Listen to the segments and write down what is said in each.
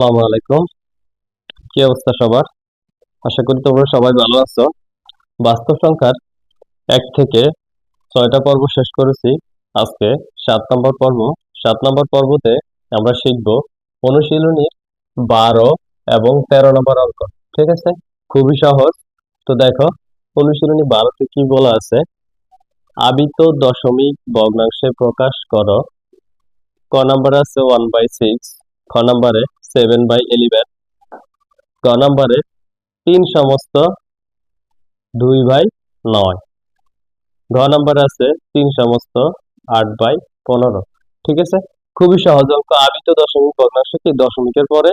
আসসালামু আলাইকুম। কি অবস্থা সবার? আশা করি তোমরা সবাই ভালো আছো। বাস্তব সংখ্যার 1 থেকে 6টা পর্ব শেষ করেছি। আজকে 7 নম্বর পর্ব। 7 নম্বর পর্বতে আমরা শিখব অনুশীলনীর 12 এবং 13 নম্বর অঙ্ক। ঠিক আছে, খুবই সহজ। তো দেখো, অনুশীলনী 12তে কি বলা আছে? আবিত দশমিক ভগ্নাংশে প্রকাশ করো। ক নম্বরে আছে 1/6, খ নম্বরে 7/11, গ নম্বরে 3/2/9, ঘ নম্বরে আছে 3/8/15। ঠিক আছে, খুবই সহজ অঙ্ক। আবিত দশমিক ভগ্নাংশ কি দশমিকের পরে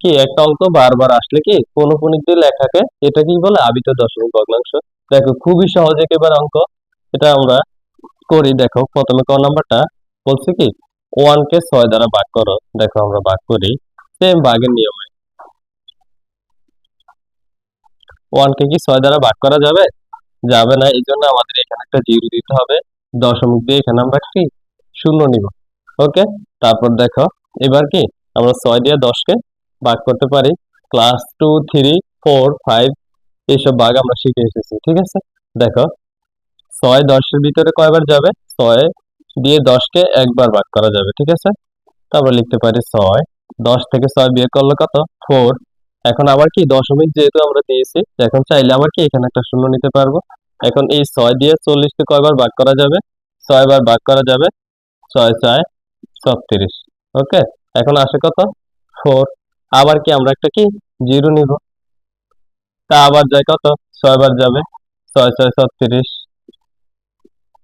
কি একটা অঙ্ক বারবার আসলে কি পৌনঃপুনিক দিয়ে লেখাকে এটা কি বলে? আবিত দশমিক ভগ্নাংশ। দেখো, খুবই সহজ একেবারে অঙ্ক। এটা আমরা করি। দেখো, প্রথমে ক নাম্বারটা বলছে কি 1 কে 6 দ্বারা ভাগ করো। দেখো, আমরা ভাগ করি সেম ভাগের নিয়মে। 1 কে কি 6 দ্বারা ভাগ করা যাবে? যাবে না। এই জন্য আমাদের এখানে একটা জিরো দিতে হবে। দশমিক দিয়ে এখানে আমরা কি শূন্য নিব। ওকে, তারপর দেখো, এবার কি আমরা 6 দিয়ে 10কে ভাগ করতে পারি। ক্লাস 2, 3, 4, 5 এইসব ভাগ আমরা শিখে এসেছি। ঠিক আছে, দেখো 6 10-এর ভিতরে কয়বার যাবে? 6 দিয়ে 10কে একবার ভাগ করা যাবে। ঠিক আছে, তারপর লিখতে পারি 6। 10 থেকে 6 বিয়োগ করলে কত? 4। এখন আবার কি দশমিক যেহেতু আমরা দিয়েছি, এখন চাইলে আবার কি এখানে একটা শূন্য নিতে পারবো। এখন এই 6 দিয়ে 40কে কয়বার ভাগ করা যাবে? 6 বার ভাগ করা যাবে। 6 6 36। ওকে, এখন আসে কত? 4। আবার কি আমরা একটা কি জিরো নিব। তা আবার যায় কত? 6 বার যাবে। 6 6 36।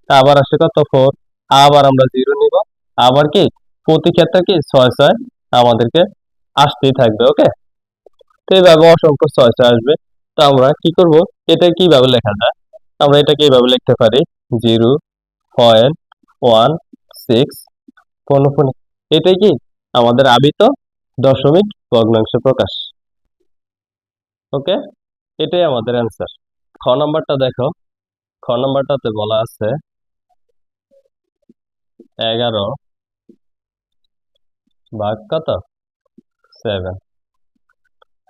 তা আবার আসে কত? 4। আবার আমরা জিরো নিব। আবার কি প্রতি ক্ষেত্রে কি 6 6 আমাদেরকে আসতেই থাকবে। ওকে, তো এইভাবে অসংখ্য 6 6 আসবে। তো আমরা কি করব? এটা কিভাবে লেখা যায়? আমরা এটাকে এইভাবে লিখতে পারি 0.16 পৌনঃপুনিক। এটাই কি আমাদের আবিত দশমিক ভগ্নাংশ প্রকাশ। ওকে, এটাই আমাদের অ্যান্সার। খ নাম্বারটা দেখো, খ নাম্বারটাতে বলা আছে 11 ভাগ কত? 7।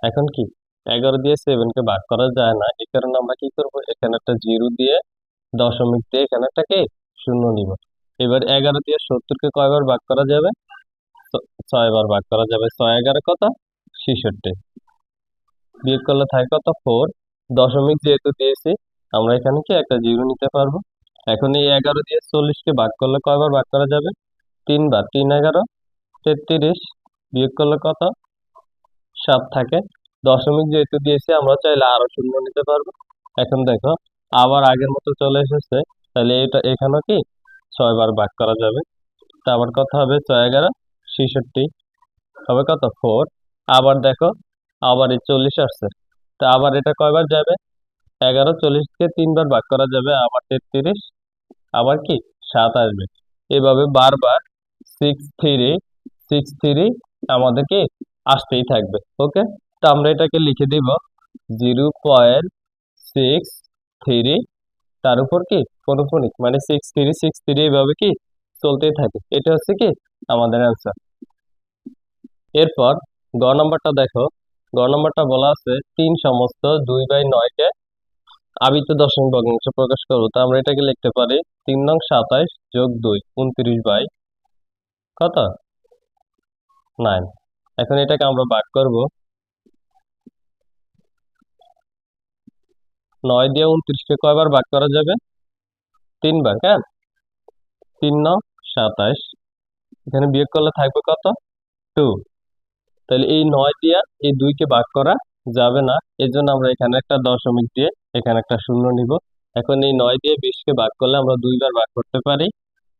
এখন কি 11 দিয়ে 7কে ভাগ করা যায় না, এই কারণে আমরা কি করব? এখানে একটা জিরো দিয়ে দশমিক দিয়ে এখানে একটা কি শূন্য নিব। এবার 11 দিয়ে 70কে কয়বার ভাগ করা যাবে? 6 বার ভাগ করা যাবে। 6 11 কত? 66। বিয়োগ করলে থাকে কত? 4। দশমিক যেহেতু দিয়েছি, আমরা এখানে কি একটা জিরো নিতে পারবো। এখন এই 11 দিয়ে 40কে ভাগ করলে কয়বার ভাগ করা যাবে? 3 বার। 3 11 33। বিয়োগ করলে কত? 7 থাকে। দশমিক যেহেতু দিয়েছি, আমরা চাইলে আরো শূন্য নিতে পারবো। এখন দেখো, আবার আগের মতো চলে এসেছে। তাহলে এটা এখানেও কি 6 বার ভাগ করা যাবে। তা আবার কত হবে? 6 11 66 হবে কত? 4। আবার দেখো, আবার এই 40 আসছে। তা আবার এটা কয়বার যাবে? 11 40কে 3 বার ভাগ করা যাবে। আবার 33। আবার কি 7 আসবে। এভাবে বারবার 6 3 6 3 আমাদের কি আসতেই থাকবে। ওকে, তো আমরা এটাকে লিখে দিব 0.63, তার উপর কি পৌনঃপুনিক, মানে 6 3 6 3 এইভাবে কি চলতেই থাকে। এটা হচ্ছে কি আমাদের অ্যান্সার। এরপর গ নম্বরটা দেখো, গ নম্বরটা বলা আছে 3/2/9কে আবিত দশমিক ভগ্নাংশে প্রকাশ করবো। তো আমরা এটাকে লিখতে পারি 3 নং 27 যোগ 2 29 বাই কত? 9। এখন এটাকে আমরা ভাগ করব। 9 দিয়ে 29কে কয়বার ভাগ করা যাবে? 3 বার। হ্যাঁ, 3 নং 27। এখানে বিয়োগ করলে থাকবে কত? 2। তাহলে এই 9 দিয়া এই 2কে ভাগ করা যাবে না, এই জন্য আমরা এখানে একটা দশমিক দিয়ে এখানে একটা শূন্য নিব। এখন এই 9 দিয়ে 20কে ভাগ করলে আমরা 2 বার ভাগ করতে পারি।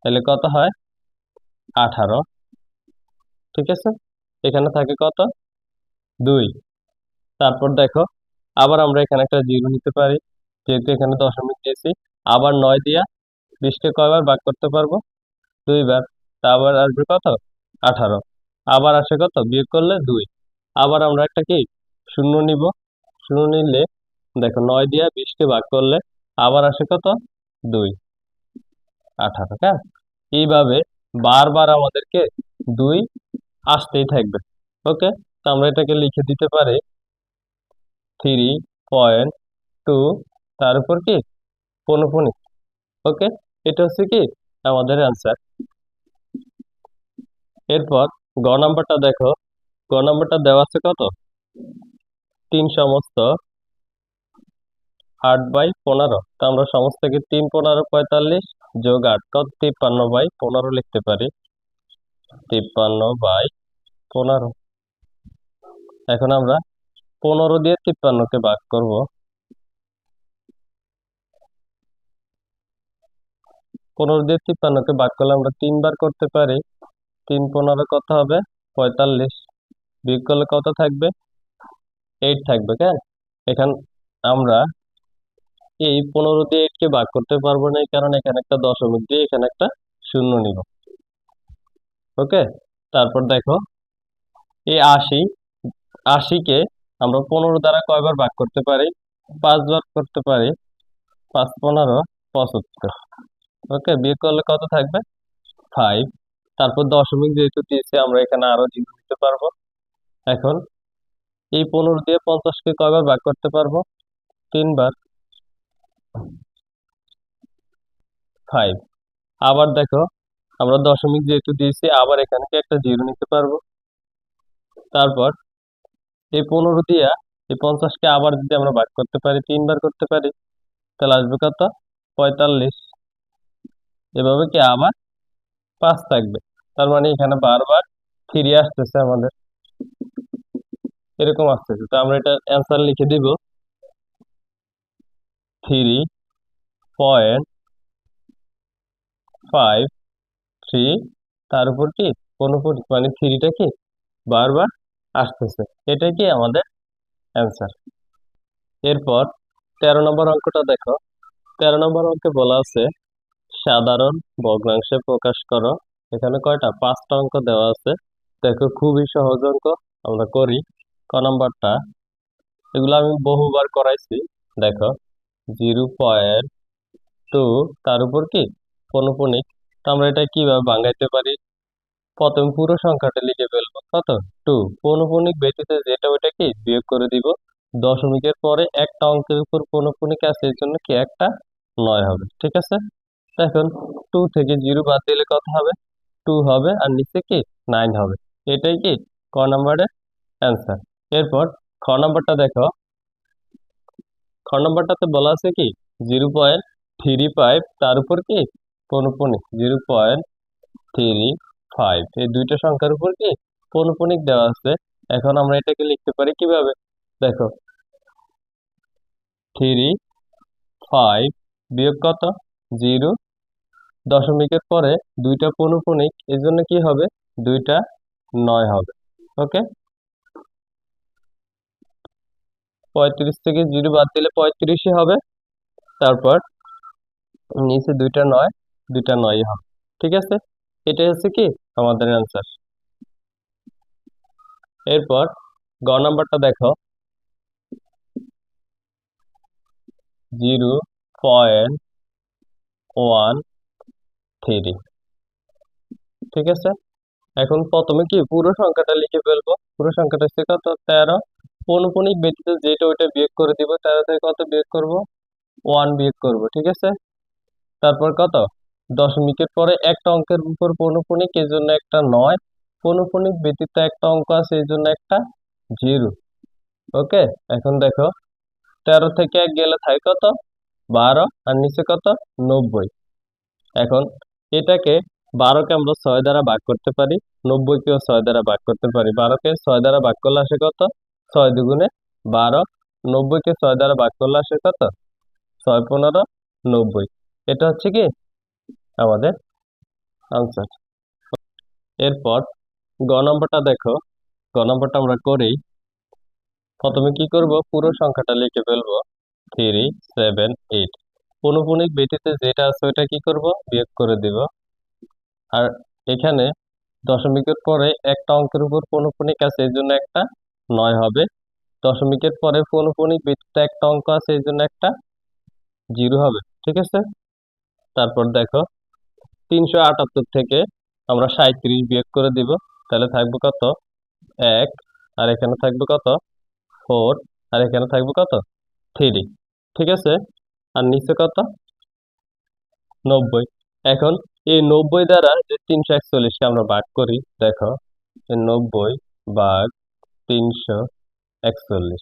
তাহলে কত হয়? 18। ঠিক আছে, এখানে থাকে কত? 2। তারপর দেখো, আবার আমরা এখানে একটা জিরো নিতে পারি, যেহেতু এখানে দশমিক দিয়েছি। আবার 9 দিয়ে 20কে কয়বার ভাগ করতে পারবো? 2 বার। তা আবার আসবে কত? 18। আবার আসে কত? বিয়োগ করলে 2। আবার আমরা একটা কি শূন্য নিব। শূন্য নিলে দেখো, 9 দিয়ে 20কে ভাগ করলে আবার আসে কত? 2 18। হ্যাঁ, এইভাবে বারবার আমাদেরকে 2 আসতেই থাকবে। ওকে, আমরা এটাকে লিখে দিতে পারি 3.2 তার উপর কি পৌনঃপুনিক। ওকে, এটা হচ্ছে কি আমাদের অ্যান্সার। এরপর গ নাম্বারটা দেখো, গ নাম্বারটা দেওয়া আছে কত 3 সমস্ত 8/15। তো আমরা সমস্ত থেকে 3 15 45 যোগ 8 কত 53/15 লিখতে পারি, 53/15। এখন আমরা 15 দিয়ে 53 কে ভাগ করব। 15 দিয়ে 53কে ভাগ করলে আমরা 3 বার করতে পারি, 3 15 কত হবে 45, বিয়োগ করলে কত থাকবে 8 থাকবে। কেন এখান আমরা এই 15 দিয়ে 8কে ভাগ করতে পারবো না, এই কারণে এখানে একটা দশমিক দিয়ে এখানে একটা শূন্য নিব। ওকে, তারপর দেখো এই 80কে আমরা 15 দ্বারা কয়বার ভাগ করতে পারি, 5 বার করতে পারি, 5 15 75। ওকে, বিয়োগ করলে কত থাকবে 5। তারপর দশমিক যেহেতু দিয়েছে আমরা এখানে আরো জিরো দিতে পারবো। এখন এই 15 দিয়ে 50কে কয়বার ভাগ করতে পারবো 3 বার, 5। আবার দেখো আমরা দশমিক যেহেতু দিয়েছি আবার এখানে কি একটা জিরো নিতে পারবো। তারপর এই 15 দিয়া এই 50কে আবার যদি আমরা ভাগ করতে পারি 3 বার করতে পারি, তাহলে আসবে কত 45। এভাবে কি আবার 5 থাকবে, তার মানে এখানে বারবার ফিরে আসতেছে আমাদের, এরকম আসতেছে। তো আমরা এটা অ্যান্সার লিখে দিব 3.53 তার উপর কি পৌনঃপুনিক, মানে 3টা কি বারবার আসতেছে, এটাই কি আমাদের অ্যান্সার। এরপর 13 নম্বর অঙ্কটা দেখো, 13 নম্বর অঙ্কে বলা আছে সাধারণ ভগ্নাংশে প্রকাশ করো। এখানে কয়টা 5টা অঙ্ক দেওয়া আছে। দেখো খুবই সহজ অঙ্ক, আমরা করি। ক নাম্বারটা এগুলো আমি বহুবার করাইছি। দেখো 0.2 তার উপর কি পৌনঃপুনিক। তো আমরা এটা কিভাবে ভাঙাইতে পারি, প্রথম পুরো সংখ্যাটা লিখে ফেলবো কত 2, পৌনঃপুনিক ব্যতীত যেটা ওইটা কি বিয়োগ করে দিব। দশমিকের পরে একটা অঙ্কের উপর পৌনঃপুনিক আছে এর জন্য কি একটা 9 হবে, ঠিক আছে। এখন 2 থেকে 0 বাদ দিলে কত হবে 2 হবে, আর নিচে কি 9 হবে। এটাই কি ক নাম্বারের অ্যান্সার। এরপর খ নাম্বারটা দেখো, খ নাম্বারটাতে বলা আছে কি 0.35 তার উপর কি পৌনঃপুনিক, 0.35 এই দুইটা সংখ্যার উপর কি পৌনঃপুনিক দেওয়া আছে। এখন আমরা এটাকে লিখতে পারি কিভাবে, দেখো 3.5 বিয়োগ কত 0, দশমিকের পরে দুইটা পৌনঃপুনিক এর জন্য কি হবে দুইটা 9 হবে। ওকে, 35 থেকে 0 বাদ দিলে 35ই হবে, তারপর নিচে দুইটা 9, দুইটা 9ই হবে, ঠিক আছে। এটাই হচ্ছে কি আমাদের অ্যান্সার। এরপর গ নাম্বারটা দেখো 0.13, ঠিক আছে। এখন প্রথমে কি পুরো সংখ্যাটা লিখে ফেলবো, পুরো সংখ্যাটা হচ্ছে কত 13, পৌনঃপুনিক ব্যতীত যেটা ওইটা বিয়োগ করে দিব, 13 থেকে কত বিয়োগ করব 1 বিয়োগ করব, ঠিক আছে। তারপর কত দশমিকের পরে একটা অঙ্কের উপর পৌনঃপুনিক এই জন্য একটা 9, পৌনঃপুনিক ব্যতীত একটা অঙ্ক আছে এই জন্য একটা 0। ওকে, এখন দেখো 13 থেকে 1 গেলে থাকে কত 12, আর নিচে কত 90। এখন এটাকে 12কে আমরা 6 দ্বারা ভাগ করতে পারি, 90কেও 6 দ্বারা ভাগ করতে পারি। 12কে 6 দ্বারা ভাগ করলে আসে কত 6 দুগুণে 12, 90কে 6 দ্বারা ভাগ করলে আসে কত 6 15 90। এটা হচ্ছে কি আমাদের আনসার। এরপর গ নম্বরটা দেখো, গ নম্বরটা আমরা করি। প্রথমে কি করব পুরো সংখ্যাটা লিখে ফেলবো 378, পৌনঃপুনিক ব্যতীত যেটা আছে ওইটা কি করব বিয়োগ করে দিব। আর এখানে দশমিকের পরে একটা অঙ্কের উপর পৌনঃপুনিক আছে এই জন্য একটা 9 হবে, দশমিকের পরে পৌনঃপুনিক ব্যতীত একটা অঙ্ক আছে এই জন্য একটা 0 হবে, ঠিক আছে। তারপর দেখো 378 থেকে আমরা 37 বিয়োগ করে দিব, তাহলে থাকবে কত 1। আর এখানে থাকবে কত, 4, আর এখানে থাকবে কত, 3। ঠিক আছে, আর নিচে কত, 90। এখন এই 90 দ্বারা যে 341কে আমরা ভাগ করি, দেখো এই 90 ভাগ 341,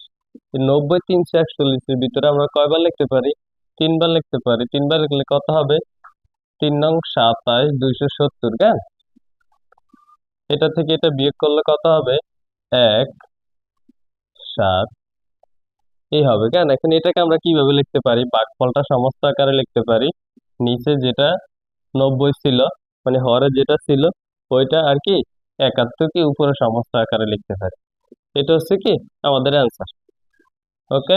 এই 90 341 এর ভিতরে আমরা কয়বার লিখতে পারি, 3বার লিখতে পারি। 3বার লিখলে কত হবে, 3 নং 27 270, কেন? এটা থেকে এটা বিয়োগ করলে কত হবে, 1 7 এই হবে, কেন? এখন এটাকে আমরা কিভাবে লিখতে পারি, ভাগফলটা সমস্ত আকারে লিখতে পারি। নিচে যেটা 90 ছিল, মানে হরে যেটা ছিল ওইটা আর কি 71 কে উপরে সমস্ত আকারে লিখতে পারি। এটা হচ্ছে কি আমাদের অ্যান্সার। ওকে,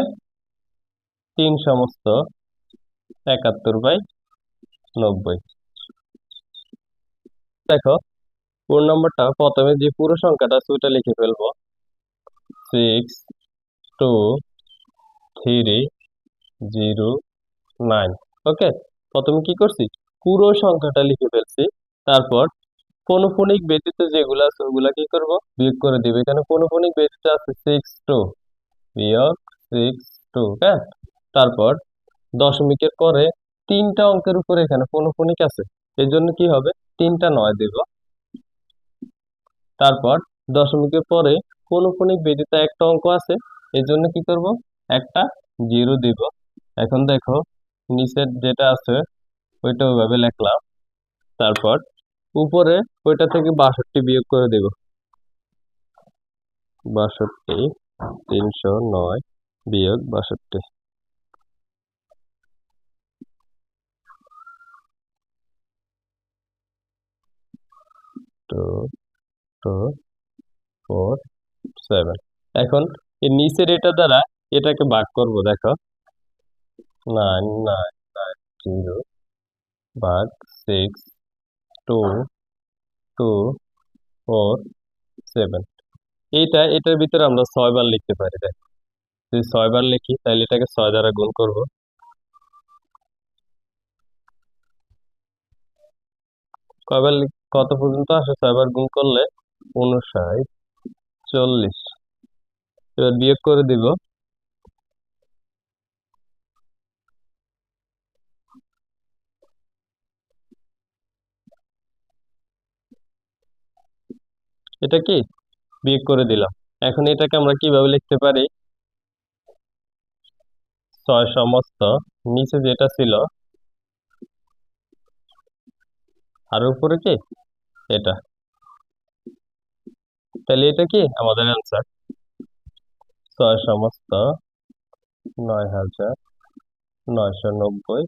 3 সমস্ত 71/90। দেখো পুরো নম্বরটা প্রথমে যে পুরো সংখ্যাটা আছে ওইটা লিখে ফেলবো, 62309। ওকে, প্রথমে কি করছি, পুরো সংখ্যাটা লিখে ফেলছি। তারপর পৌনঃপুনিক ব্যতীত যেগুলো আছে ওগুলা কি করব, বিয়োগ করে দিব। এখানে পৌনঃপুনিক ব্যতীত আছে 62 বিয়োগ 62, হ্যাঁ। তারপর দশমিকের পরে 3টা অঙ্কের উপরে এখানে পৌনঃপুনিক আছে, এই জন্য কি হবে, 3টা 9 দেব। তারপর দশমিকের পরে পৌনঃপুনিক ব্যতীত একটা অঙ্ক আছে, এই জন্য কি করব, একটা 0 দিব। এখন দেখো নিচের যেটা আছে ওইটা ওইভাবে লিখলাম। তারপর উপরে ওইটা থেকে 62 বিয়োগ করে দেব, 62 309 বিয়োগ 62। Two two 4 7। এখন এই নিচের এটা দ্বারা এটাকে ভাগ করব, দেখো 9990 ভাগ 6 2 2 4 7। এটার ভিতরে আমরা 6বার লিখতে পারি। দেখো যদি 6বার লিখি তাহলে এটাকে 6 দ্বারা গুণ করব, কত পর্যন্ত আসে, 6বার গুণ করলে 59 40। এবার বিয়োগ করে দিব, এটা কি বিয়োগ করে দিলাম। এখন এটাকে আমরা কিভাবে লিখতে পারি, 6 সমস্ত নিচে যেটা ছিল আর উপরে কি এটা, তাহলে এটা কি আমাদের অ্যান্সার, 6 সমস্ত 9990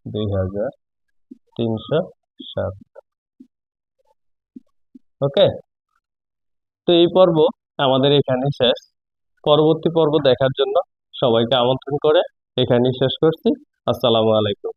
2307। ওকে, তো এই পর্ব আমাদের এখানে শেষ। পরবর্তী পর্ব দেখার জন্য সবাইকে আমন্ত্রণ করে এখানেই শেষ করছি। আসসালামু আলাইকুম।